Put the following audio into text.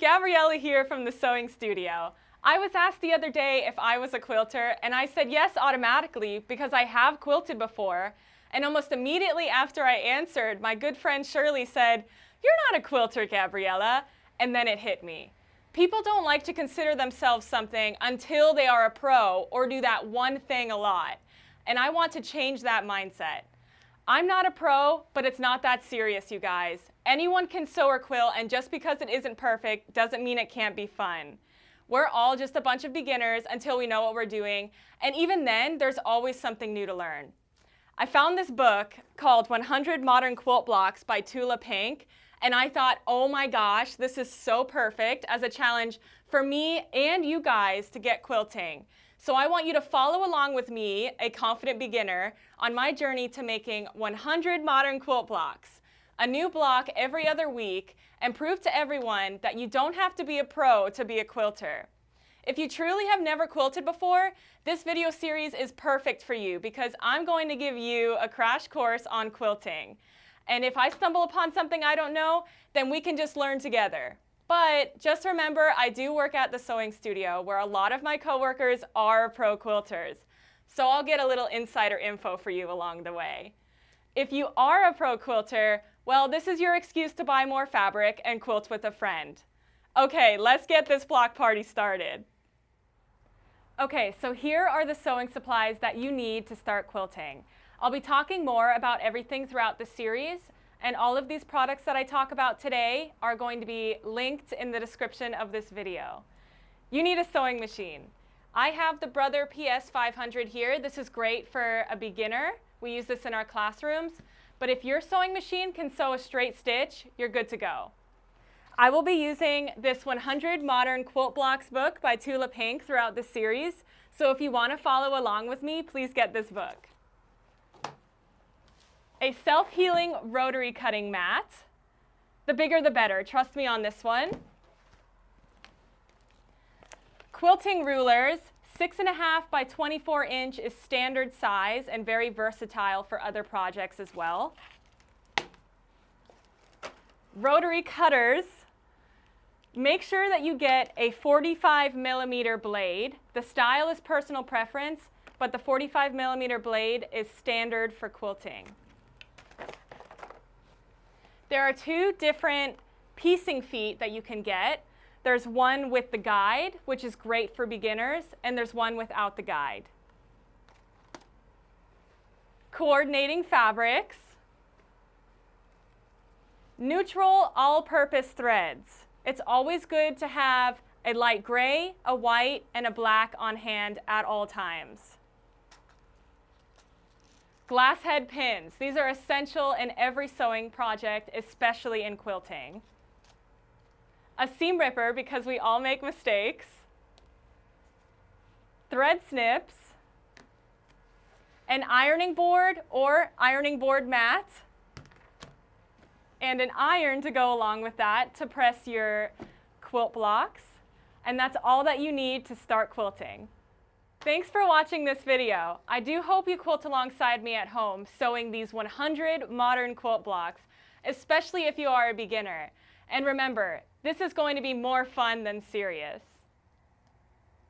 Gabriela here from the Sewing Studio. I was asked the other day if I was a quilter, and I said yes automatically because I have quilted before. And almost immediately after I answered, my good friend Shirley said, "You're not a quilter, Gabriela." And then it hit me. People don't like to consider themselves something until they are a pro or do that one thing a lot. And I want to change that mindset. I'm not a pro, but it's not that serious, you guys. Anyone can sew or quilt, and just because it isn't perfect doesn't mean it can't be fun. We're all just a bunch of beginners until we know what we're doing, and even then, there's always something new to learn. I found this book called 100 Modern Quilt Blocks by Tula Pink, and I thought, oh my gosh, this is so perfect as a challenge for me and you guys to get quilting. So I want you to follow along with me, a confident beginner, on my journey to making 100 modern quilt blocks, a new block every other week, and prove to everyone that you don't have to be a pro to be a quilter. If you truly have never quilted before, this video series is perfect for you because I'm going to give you a crash course on quilting. And if I stumble upon something I don't know, then we can just learn together. But just remember, I do work at the Sewing Studio where a lot of my coworkers are pro quilters. So I'll get a little insider info for you along the way. If you are a pro quilter, well, this is your excuse to buy more fabric and quilt with a friend. Okay, let's get this block party started. Okay, so here are the sewing supplies that you need to start quilting. I'll be talking more about everything throughout the series, and all of these products that I talk about today are going to be linked in the description of this video. You need a sewing machine. I have the Brother PS500 here. This is great for a beginner. We use this in our classrooms. But if your sewing machine can sew a straight stitch, you're good to go. I will be using this 100 Modern Quilt Blocks book by Tula Pink throughout this series. So if you want to follow along with me, please get this book. A self-healing rotary cutting mat. The bigger the better, trust me on this one. Quilting rulers, 6.5 by 24 inch is standard size and very versatile for other projects as well. Rotary cutters. Make sure that you get a 45mm blade. The style is personal preference, but the 45mm blade is standard for quilting. There are two different piecing feet that you can get. There's one with the guide, which is great for beginners, and there's one without the guide. Coordinating fabrics. Neutral all-purpose threads. It's always good to have a light gray, a white, and a black on hand at all times. Glass head pins. These are essential in every sewing project, especially in quilting. A seam ripper, because we all make mistakes. Thread snips. An ironing board or ironing board mat. And an iron to go along with that to press your quilt blocks. And that's all that you need to start quilting. Thanks for watching this video. I do hope you quilt alongside me at home sewing these 100 modern quilt blocks, especially if you are a beginner. And remember, this is going to be more fun than serious.